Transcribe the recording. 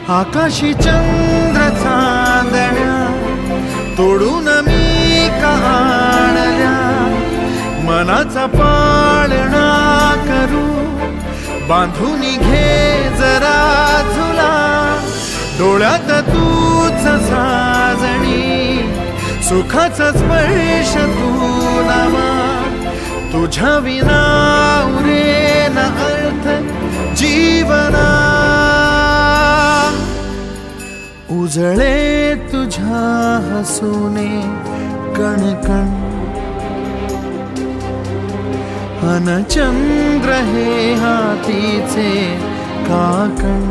आकाशी चंद्र चांदण्या तोडून मी आणल्या, मनाचा पाळणा करू बांधून घे जरा झुला, डोळ्यात तूच साजणी सुखाचा स्पर्श तू नामा, तुझ्या विना उरेन अर्थ जीवना, उजळे तुझ्या हसूने कणकण, अन चंद्र हे हातीचे काकण.